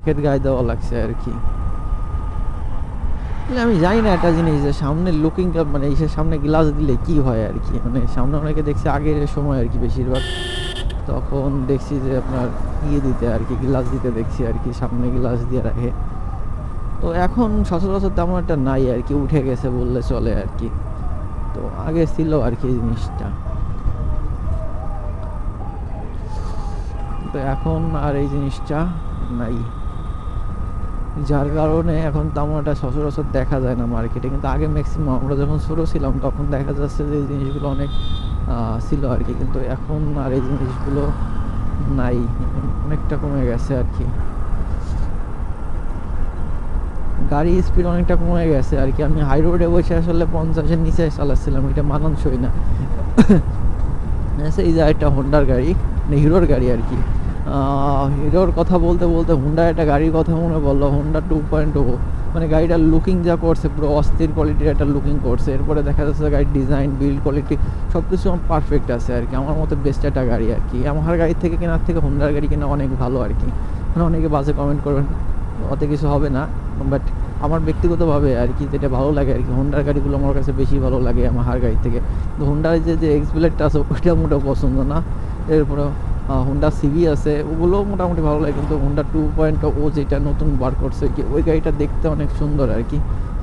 ক্ষেত গায়ে দেওয়া লাগছে আর কি। আমি জানি না একটা জিনিস যে সামনে লুকিং মানে ইসের সামনে গ্লাস দিলে কি হয় আর কি, মানে সামনে অনেকে দেখছি আগের সময় আর কি বেশিরভাগ, তখন দেখছি যে আপনার ইয়ে দিতে আর কি, গ্লাস দিতে দেখছি আর কি, সামনে গ্লাস দিয়ে রাখে। তো এখন সচরাচর তেমন একটা নাই আর কি, উঠে গেছে বললে চলে আর কি। তো আগে ছিল আর কি এই জিনিসটা, তো এখন আর এই জিনিসটা নাই, যার কারণে এখন তেমন একটা সচরাচর দেখা যায় না মার্কেটে। কিন্তু আগে ম্যাক্সিমাম আমরা যখন ছোটো ছিলাম তখন দেখা যাচ্ছে যে এই জিনিসগুলো অনেক ছিল আর কি, কিন্তু এখন আর এই জিনিসগুলো নাই, অনেকটা কমে গেছে আর কি। গাড়ি স্পিড অনেকটা কমে গেছে আর কি। আমি হাই রোডে বসে আসলে 50-এর নিচে চালাচ্ছিলাম, এটা মানানসই না। এই যে একটা হোন্ডার গাড়ি, মানে হিরোর গাড়ি আর কি। হিরোর কথা বলতে বলতে হোন্ডার একটা গাড়ির কথা মনে পড়লো, হোন্ডা 2.0। মানে গাড়িটার লুকিং যা করছে পুরো অস্থির কোয়ালিটির একটা লুকিং করছে। এরপরে দেখা যাচ্ছে গাড়ির ডিজাইন, বিল্ড কোয়ালিটি সব কিছু পারফেক্ট আছে আর কি। আমার মতে বেস্ট একটা গাড়ি আর কি। আমার গাড়ির থেকে কেনার থেকে হোন্ডার গাড়ি কেনা অনেক ভালো আর কি। মানে অনেকে বাজে কমেন্ট করবেন, অত কিছু হবে না, বাট আমার ব্যক্তিগতভাবে আর কি যেটা ভালো লাগে আর কি, হোন্ডার গাড়িগুলো আমার কাছে বেশি ভালো লাগে আমার গাড়ির থেকে। তো হোন্ডার যে এক্সপ্লেটটা আছে ওইটা মোটেও পছন্দ না। এরপরে হোন্ডা সিভি আছে, ওগুলো মোটামুটি ভালো লাগে, কিন্তু হোন্ডা 2.0 যেটা নতুন বার করছে কি, ওই গাড়িটা দেখতে অনেক সুন্দর আর কি,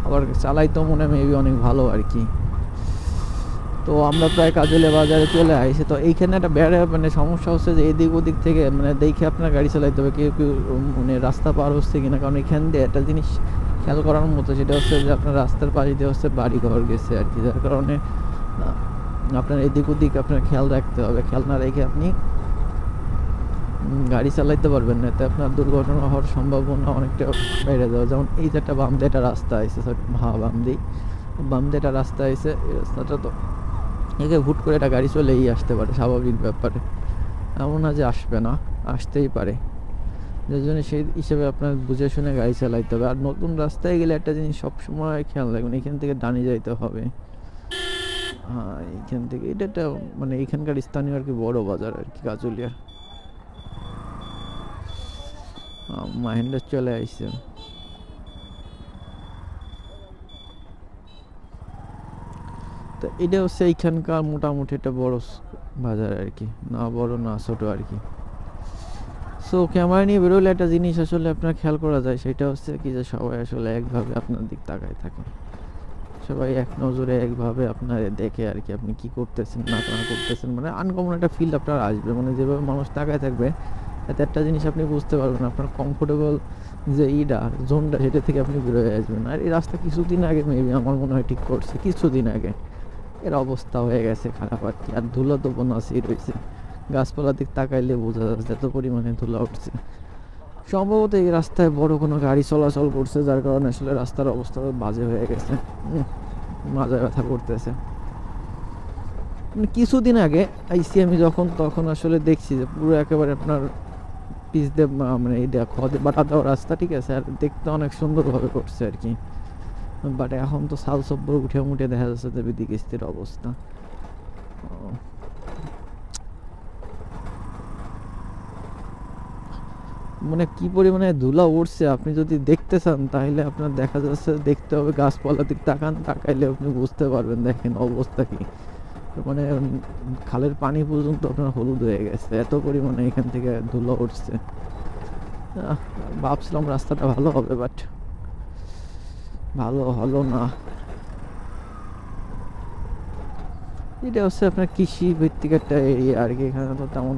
আবার চালাইতেও মনে মেবি অনেক ভালো আর কি। তো আমরা প্রায় কাজলে বাজারে চলে আসি। তো এইখানে একটা মানে সমস্যা হচ্ছে যে এদিক ওদিক থেকে মানে দেখে আপনার গাড়ি চালাইতে হবে, কেউ কেউ মানে রাস্তা পার হচ্ছে কিনা। কারণ এখান দিয়ে একটা জিনিস খেয়াল করার মতো, সেটা হচ্ছে যে আপনার রাস্তার পাশে দিয়ে হচ্ছে বাড়ি ঘর গেছে আর কি, যার কারণে আপনার এদিক ওদিক আপনার খেয়াল রাখতে হবে। খেয়াল না রেখে আপনি গাড়ি চালাইতে পারবেন না, এতে আপনার দুর্ঘটনা হওয়ার সম্ভাবনা অনেকটা বেড়ে যাবে। যেমন এই যে একটা বাম দিয়ে একটা রাস্তা আছে, বাম দিয়ে একটা রাস্তা আছে, এই রাস্তাটা তো একে হুট করে একটা গাড়ি চলেই আসতে পারে, স্বাভাবিক ব্যাপারে, এমন না যে আসবে না, আসতেই পারে। যার জন্য সেই হিসেবে আপনার বুঝে শুনে গাড়ি চালাইতে হবে। আর নতুন রাস্তায় গেলে একটা জিনিস সবসময় খেয়াল রাখবেন, এখান থেকে ডানে যাইতে হবে। হ্যাঁ, এইখান থেকে এটা একটা মানে এখানকার স্থানীয় আর কি বড় বাজার আর কি, কাজুলিয়ার। মাহিন্দ্রা চলে আসছে। তো এটা হচ্ছে এইখানকার মোটামুটি একটা বড় বাজার আর কি, না বড় না ছোট আর কি। সো ক্যামেরা নিয়ে বেরোলে একটা জিনিস আসলে আপনার খেয়াল করা যায়, সেটা হচ্ছে কি যে সবাই আসলে একভাবে আপনার দিক তাকায় থাকে, সবাই এক নজরে একভাবে আপনার দেখে আর কি, আপনি কি করতেছেন না করতেছেন, মানে আনকমন একটা ফিল আপনার আসবে। মানে যেভাবে মানুষ তাকায় থাকবে, এতে একটা জিনিস আপনি বুঝতে পারবেন, আপনার কমফোর্টেবল যে জোনটা, সেটা থেকে আপনি বেরোয় আসবেন। আর এই রাস্তা কিছুদিন আগে মেবি আমার মনে হয় ঠিক করছে, কিছুদিন আগে। এর অবস্থা হয়ে গেছে খারাপ আর কি। আর ধুলো তো বোনাসই রয়েছে, গাছপালা দিক তাকাইলে বোঝা যাচ্ছে এত পরিমাণে ধুলা উঠছে। সম্ভবত এই রাস্তায় বড় কোনো গাড়ি চলাচল করছে, যার কারণে আসলে রাস্তার অবস্থা বাজে হয়ে গেছে, মাজায় ব্যথা করতেছে। মানে কিছুদিন আগে আইসি আমি যখন, তখন আসলে দেখছি যে পুরো একেবারে আপনার পিচ দিয়ে মানে এই খদে বাটা দেওয়া রাস্তা, ঠিক আছে, আর দেখতে অনেক সুন্দরভাবে করছে আর কি। বাট এখন তো সাল সব্বর উঠে মুঠে দেখা যাচ্ছে যে বিদিকিস্তির অবস্থা। মানে কি পরিমাণে ধুলা উঠছে আপনি যদি দেখতে চান, তাহলে আপনার দেখা যাচ্ছে দেখতে হবে গাছপালা দিক তাকান, তাকাইলে আপনি বুঝতে পারবেন। দেখেন অবস্থা কি, মানে খালের পানি পর্যন্ত আপনার হলুদ হয়ে গেছে, এত পরিমাণে এখান থেকে ধুলা উঠছে। ভাবছিলাম রাস্তাটা ভালো হবে, বাট ভালো হলো না। এটা হচ্ছে আপনার কৃষি ভিত্তিক একটা এরিয়া আর কি, এখানে তো তেমন